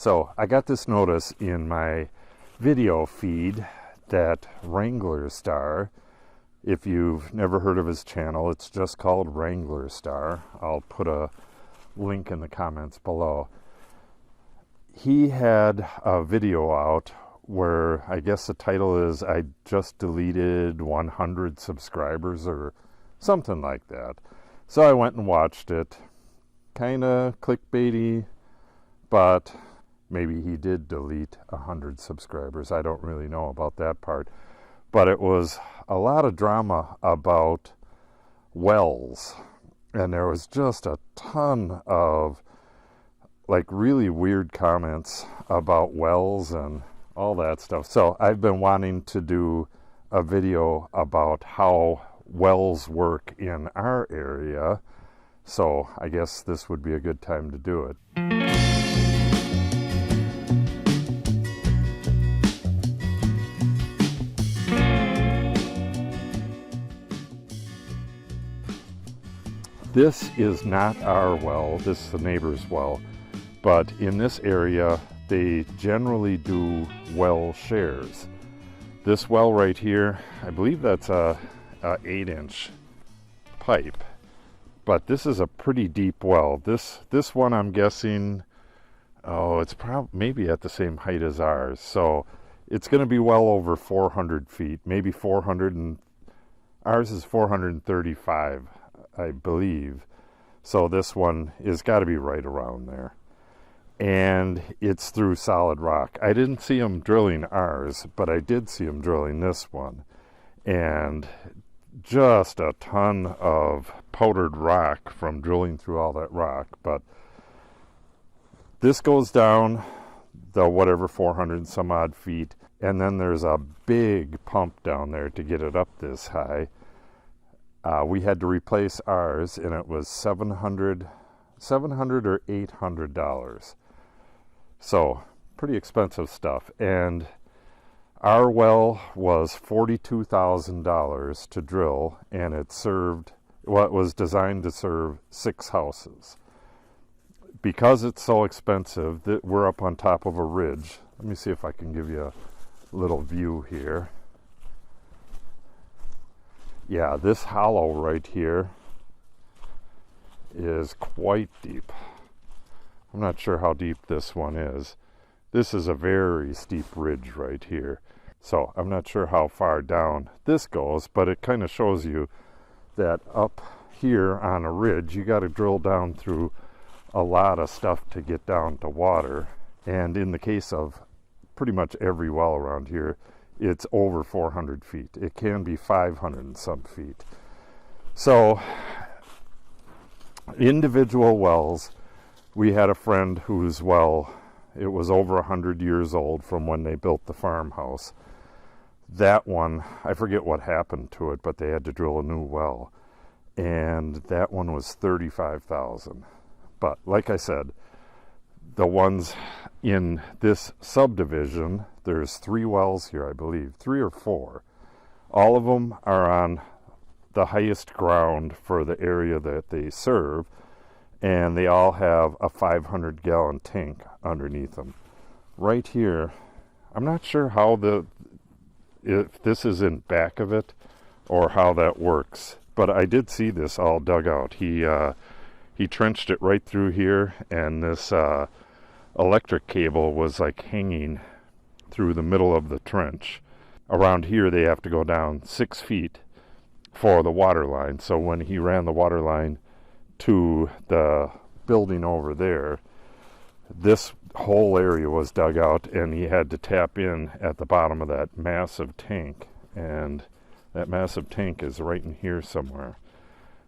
So I got this notice in my video feed that Wranglerstar, if you've never heard of his channel, it's just called Wranglerstar. I'll put a link in the comments below. He had a video out where I guess the title is I just deleted 100 subscribers or something like that. So I went and watched it. Kind of clickbaity, but maybe he did delete 100 subscribers. I don't really know about that part. But it was a lot of drama about wells. And there was just a ton of like really weird comments about wells and all that stuff. So I've been wanting to do a video about how wells work in our area. So I guess this would be a good time to do it. This is not our well, this is the neighbor's well, but in this area they generally do well shares. This well right here, I believe that's a 8-inch pipe, but this is a pretty deep well. This one I'm guessing, it's maybe at the same height as ours, so it's going to be well over 400 feet, maybe 400, and ours is 435, I believe. So this one is got to be right around there. And it's through solid rock. I didn't see them drilling ours, but I did see them drilling this one. And just a ton of powdered rock from drilling through all that rock. But this goes down the whatever 400 and some odd feet. And then there's a big pump down there to get it up this high. We had to replace ours, and it was $700 or $800. So pretty expensive stuff. And our well was $42,000 to drill, and it was designed to serve 6 houses. Because it's so expensive, that we're up on top of a ridge. Let me see if I can give you a little view here. Yeah, this hollow right here is quite deep. I'm not sure how deep this one is. This is a very steep ridge right here. So I'm not sure how far down this goes, but it kind of shows you that up here on a ridge, you got to drill down through a lot of stuff to get down to water. And in the case of pretty much every well around here, it's over 400 feet. It can be 500 and some feet. So individual wells, we had a friend whose well, it was over 100 years old from when they built the farmhouse. That one, I forget what happened to it, but they had to drill a new well. And that one was $35,000. But like I said, the ones in this subdivision, there's 3 wells here, I believe, 3 or 4. All of them are on the highest ground for the area that they serve, and they all have a 500-gallon tank underneath them. Right here, I'm not sure how if this is in back of it or how that works, but I did see this all dug out. He trenched it right through here, and this electric cable was like hanging through the middle of the trench. Around here they have to go down 6 feet for the water line. So when he ran the water line to the building over there, this whole area was dug out, and he had to tap in at the bottom of that massive tank, and that massive tank is right in here somewhere.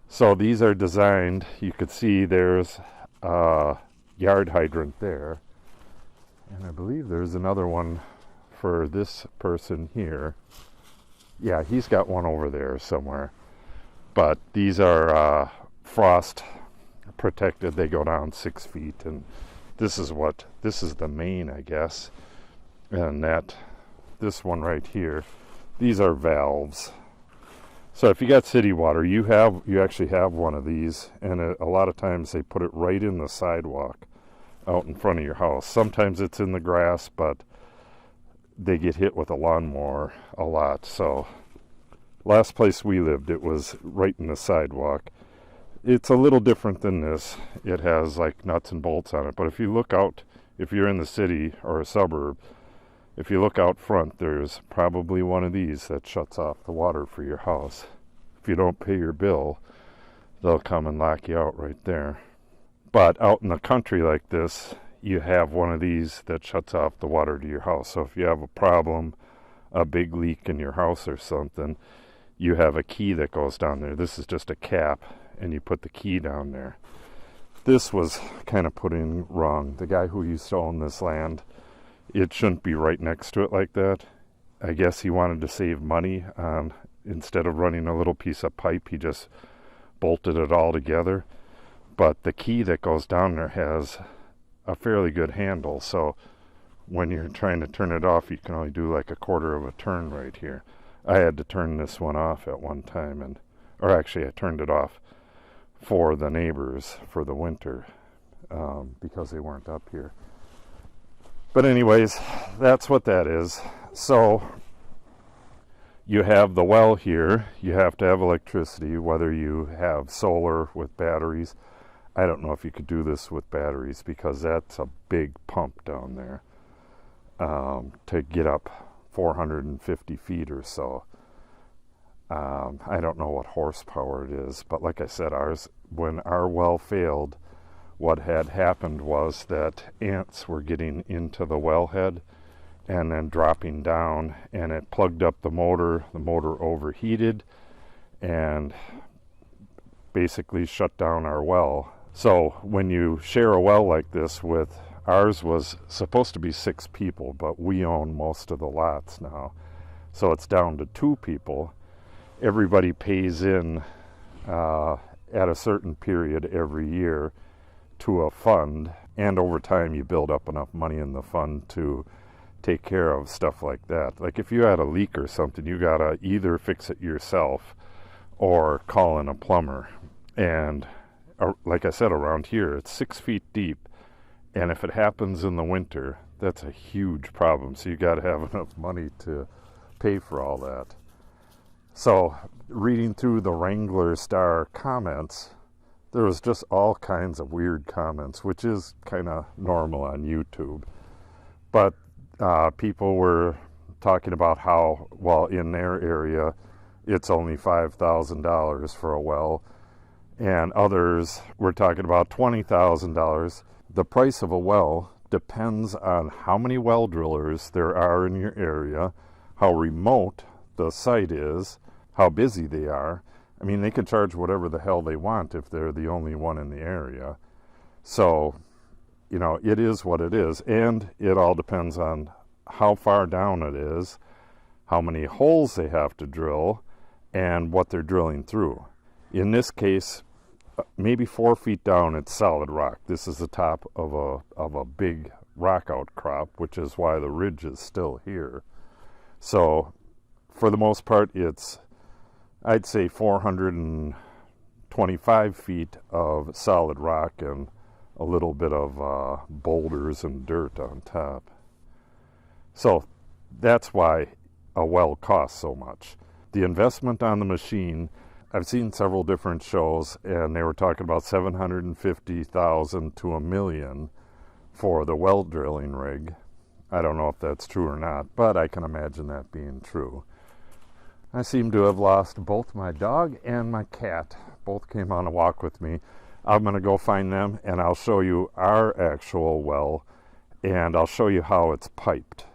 So these are designed, you could see there's a yard hydrant there, and I believe there's another one for this person here. Yeah, he's got one over there somewhere. But these are frost protected. They go down 6 feet, and this is the main, I guess. And this one right here, these are valves. So if you got city water, you actually have one of these, and a lot of times they put it right in the sidewalk out in front of your house. Sometimes it's in the grass, but they get hit with a lawnmower a lot. So last place we lived, it was right in the sidewalk. It's a little different than this. It has like nuts and bolts on it. But if you look out, if you're in the city or a suburb, if you look out front, there's probably one of these that shuts off the water for your house. If you don't pay your bill, they'll come and lock you out right there. But out in the country like this, you have one of these that shuts off the water to your house. So if you have a problem, a big leak in your house or something, you have a key that goes down there. This is just a cap, and you put the key down there. This was kind of put in wrong. The guy who used to own this land, it shouldn't be right next to it like that. I guess he wanted to save money. Instead of running a little piece of pipe, he just bolted it all together. But the key that goes down there has a fairly good handle, so when you're trying to turn it off, you can only do like a quarter of a turn right here. I had to turn this one off at one time, or actually I turned it off for the neighbors for the winter because they weren't up here. But anyways, that's what that is. So you have the well here. You have to have electricity, whether you have solar with batteries. I don't know if you could do this with batteries because that's a big pump down there to get up 450 feet or so. I don't know what horsepower it is, but like I said, when our well failed, what had happened was that ants were getting into the wellhead and then dropping down, and it plugged up the motor. The motor overheated and basically shut down our well. So when you share a well like this with, ours was supposed to be 6 people, but we own most of the lots now. So it's down to 2 people. Everybody pays in at a certain period every year to a fund, and over time you build up enough money in the fund to take care of stuff like that. Like if you had a leak or something, you gotta either fix it yourself or call in a plumber. And like I said, around here it's 6 feet deep, and if it happens in the winter, that's a huge problem. So you gotta have enough money to pay for all that. So reading through the Wranglerstar comments, there was just all kinds of weird comments, which is kind of normal on YouTube. But people were talking about how, well, in their area, it's only $5,000 for a well, and others were talking about $20,000. The price of a well depends on how many well drillers there are in your area, how remote the site is, how busy they are. I mean, they can charge whatever the hell they want if they're the only one in the area. So, you know, it is what it is. And it all depends on how far down it is, how many holes they have to drill, and what they're drilling through. In this case, maybe 4 feet down, it's solid rock. This is the top of a big rock outcrop, which is why the ridge is still here. So, for the most part, it's, I'd say, 425 feet of solid rock and a little bit of boulders and dirt on top. So that's why a well costs so much. The investment on the machine, I've seen several different shows, and they were talking about $750,000 to $1 million for the well drilling rig. I don't know if that's true or not, but I can imagine that being true. I seem to have lost both my dog and my cat. Both came on a walk with me. I'm going to go find them, and I'll show you our actual well, and I'll show you how it's piped.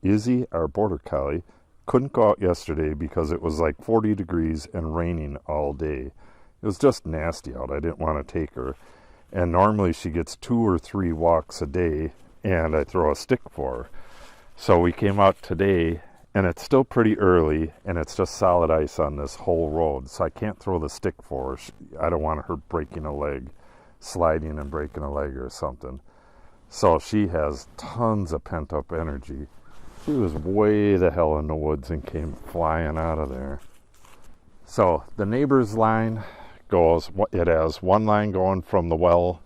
Izzy, our border collie, couldn't go out yesterday because it was like 40 degrees and raining all day. It was just nasty out. I didn't want to take her. And normally she gets 2 or 3 walks a day, and I throw a stick for her. So we came out today, and it's still pretty early, and it's just solid ice on this whole road, so I can't throw the stick for her. I don't want her breaking a leg, sliding and breaking a leg or something. So she has tons of pent-up energy. She was way the hell in the woods and came flying out of there. So the neighbor's line goes, it has one line going from the well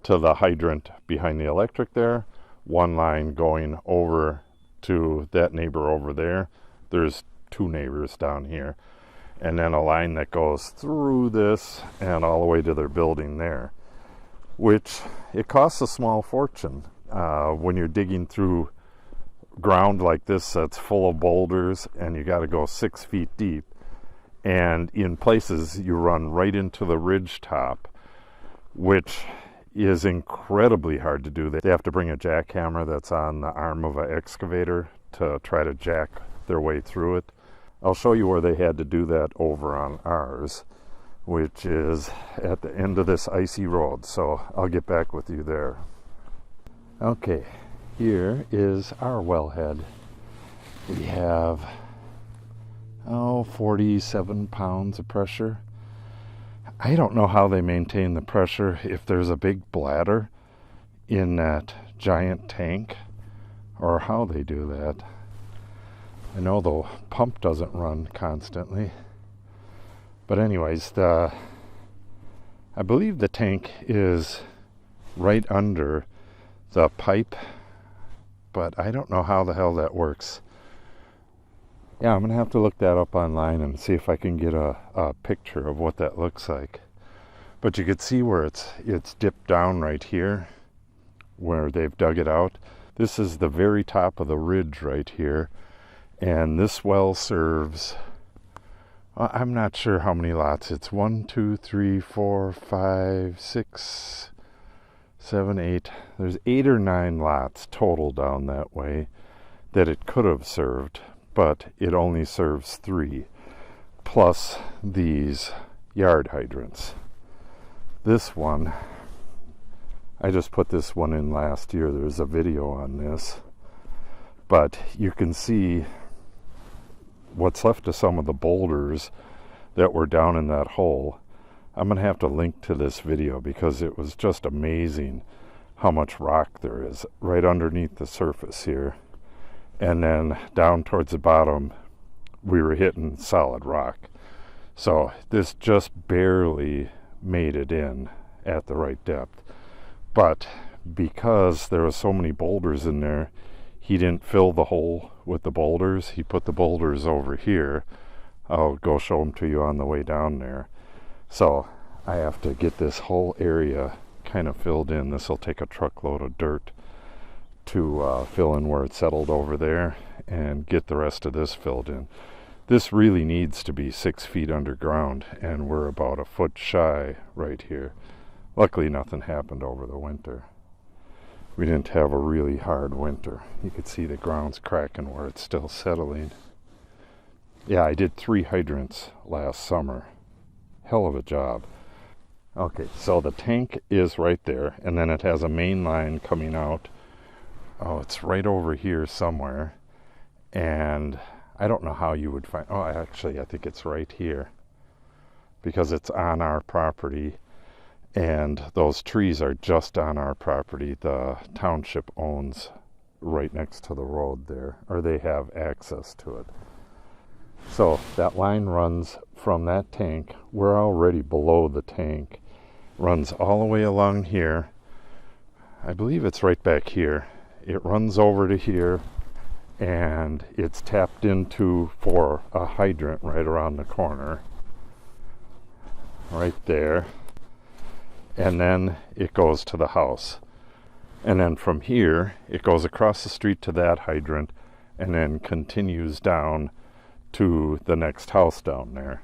to the hydrant behind the electric there, one line going over to that neighbor over there. There's two neighbors down here. And then a line that goes through this and all the way to their building there, which it costs a small fortune when you're digging through ground like this that's full of boulders, and you got to go 6 feet deep, and in places you run right into the ridge top, which is incredibly hard to do. They have to bring a jackhammer that's on the arm of an excavator to try to jack their way through it. I'll show you where they had to do that over on ours, which is at the end of this icy road. So I'll get back with you there. Okay, here is our wellhead. We have 47 pounds of pressure. I don't know how they maintain the pressure if there's a big bladder in that giant tank, or how they do that. I know the pump doesn't run constantly. But anyways, I believe the tank is right under the pipe, but I don't know how the hell that works. Yeah, I'm going to have to look that up online and see if I can get a picture of what that looks like. But you could see where it's dipped down right here, where they've dug it out. This is the very top of the ridge right here. And this well serves, I'm not sure how many lots. It's 1, 2, 3, 4, 5, 6, 7, 8. There's 8 or 9 lots total down that way that it could have served, but it only serves 3, plus these yard hydrants. This one, I just put this one in last year. There's a video on this, but you can see what's left of some of the boulders that were down in that hole. I'm going to have to link to this video because it was just amazing how much rock there is right underneath the surface here. And then down towards the bottom, we were hitting solid rock. So this just barely made it in at the right depth. But because there were so many boulders in there, he didn't fill the hole with the boulders. He put the boulders over here. I'll go show them to you on the way down there. So I have to get this whole area kind of filled in. This will take a truckload of dirt to fill in where it settled over there and get the rest of this filled in. This really needs to be 6 feet underground, and we're about a foot shy right here. Luckily nothing happened over the winter. We didn't have a really hard winter. You could see the ground's cracking where it's still settling. Yeah, I did 3 hydrants last summer. Hell of a job. Okay, so the tank is right there, and then it has a main line coming out. Oh, it's right over here somewhere. And I don't know how you would find... Oh, actually, I think it's right here, because it's on our property. And those trees are just on our property. The township owns right next to the road there, or they have access to it. So that line runs from that tank. We're already below the tank. Runs all the way along here. I believe it's right back here. It runs over to here, and it's tapped into for a hydrant right around the corner. Right there. And then it goes to the house. And then from here, it goes across the street to that hydrant and then continues down to the next house down there.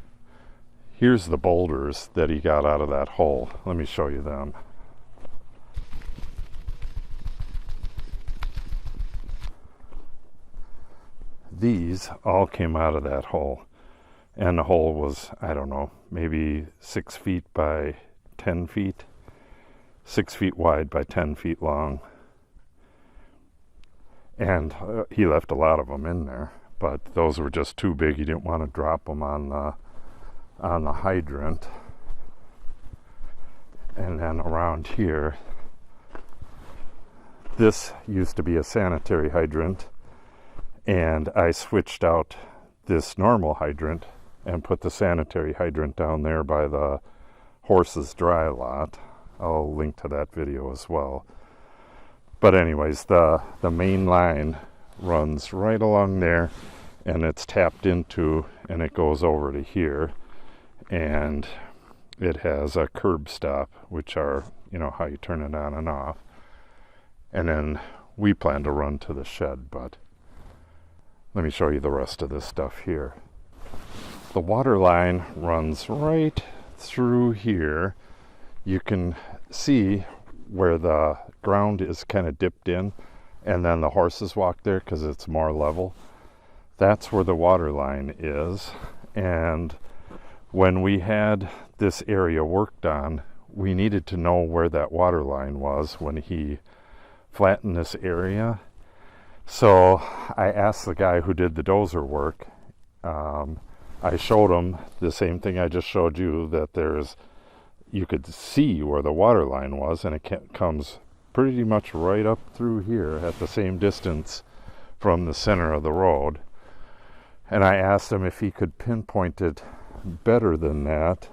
Here's the boulders that he got out of that hole. Let me show you them. These all came out of that hole. And the hole was, I don't know, maybe 6 feet by 10 feet, 6 feet wide by 10 feet long. And he left a lot of them in there, but those were just too big. He didn't want to drop them on the hydrant. And then around here, this used to be a sanitary hydrant, and I switched out this normal hydrant and put the sanitary hydrant down there by the horses dry lot. I'll link to that video as well. But anyways, the main line runs right along there, and it's tapped into, and it goes over to here, and it has a curb stop, which are, you know, how you turn it on and off. And then we plan to run to the shed, but let me show you the rest of this stuff here. The water line runs right through here. You can see where the ground is kind of dipped in, and then the horses walk there because it's more level. That's where the water line is. And when we had this area worked on, we needed to know where that water line was when he flattened this area. So I asked the guy who did the dozer work. I showed him the same thing I just showed you, that you could see where the water line was, and it comes pretty much right up through here at the same distance from the center of the road. And I asked him if he could pinpoint it better than that.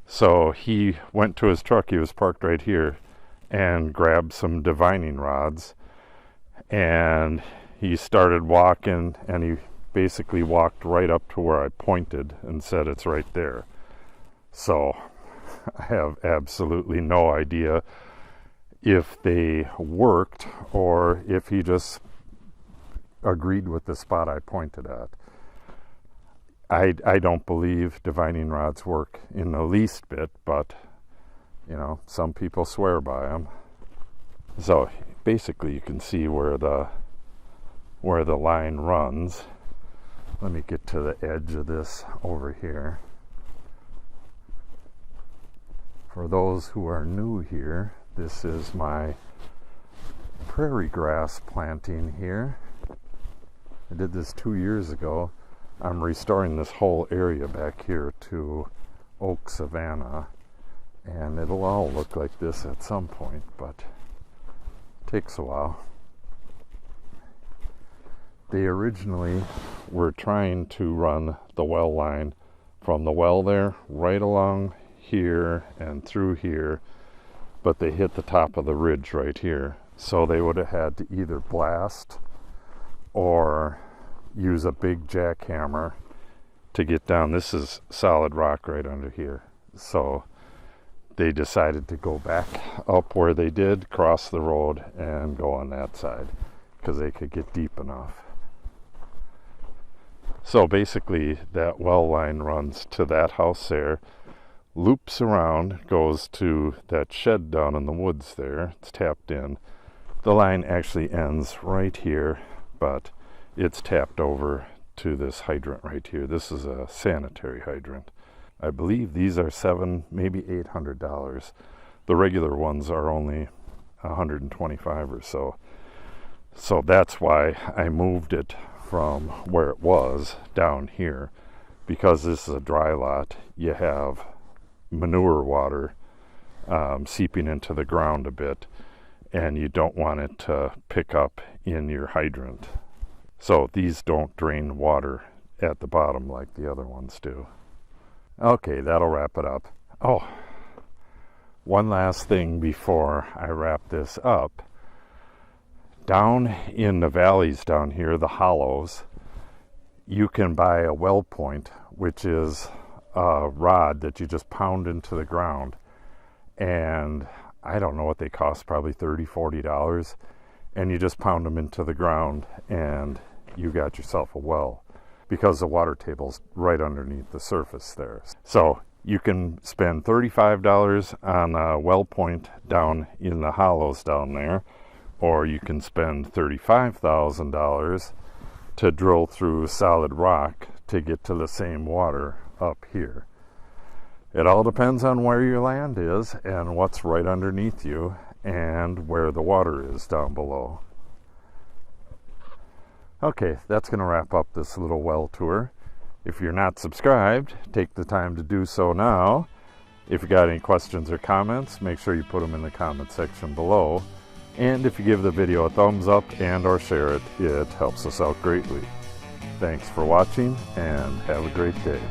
So he went to his truck, he was parked right here, and grabbed some divining rods, and he started walking, and he basically walked right up to where I pointed and said it's right there. So I have absolutely no idea if they worked or if he just agreed with the spot I pointed at. I don't believe divining rods work in the least bit, but you know, some people swear by them. So basically you can see where the line runs. Let me get to the edge of this over here. For those who are new here, this is my prairie grass planting here. I did this 2 years ago. I'm restoring this whole area back here to oak savanna, and it'll all look like this at some point, but it takes a while. They originally were trying to run the well line from the well there right along here and through here, but they hit the top of the ridge right here. So they would have had to either blast or use a big jackhammer to get down. This is solid rock right under here. So they decided to go back up where they did, cross the road, and go on that side because they could get deep enough. So basically that well line runs to that house there, loops around, goes to that shed down in the woods there. It's tapped in. The line actually ends right here, but it's tapped over to this hydrant right here. This is a sanitary hydrant. I believe these are $700, maybe $800. The regular ones are only $125 or so. So that's why I moved it from where it was down here, because this is a dry lot. You have manure water seeping into the ground a bit, and you don't want it to pick up in your hydrant. So these don't drain water at the bottom like the other ones do. Okay, that'll wrap it up. Oh, one last thing before I wrap this up. Down in the valleys down here, the hollows, you can buy a well point, which is a rod that you just pound into the ground. And I don't know what they cost, probably $30, $40. And you just pound them into the ground and you got yourself a well, because the water table's right underneath the surface there. So you can spend $35 on a well point down in the hollows down there, or you can spend $35,000 to drill through solid rock to get to the same water up here. It all depends on where your land is and what's right underneath you and where the water is down below. Okay, that's going to wrap up this little well tour. If you're not subscribed, take the time to do so now. If you got any questions or comments, make sure you put them in the comment section below. And if you give the video a thumbs up and or share it, it helps us out greatly. Thanks for watching and have a great day.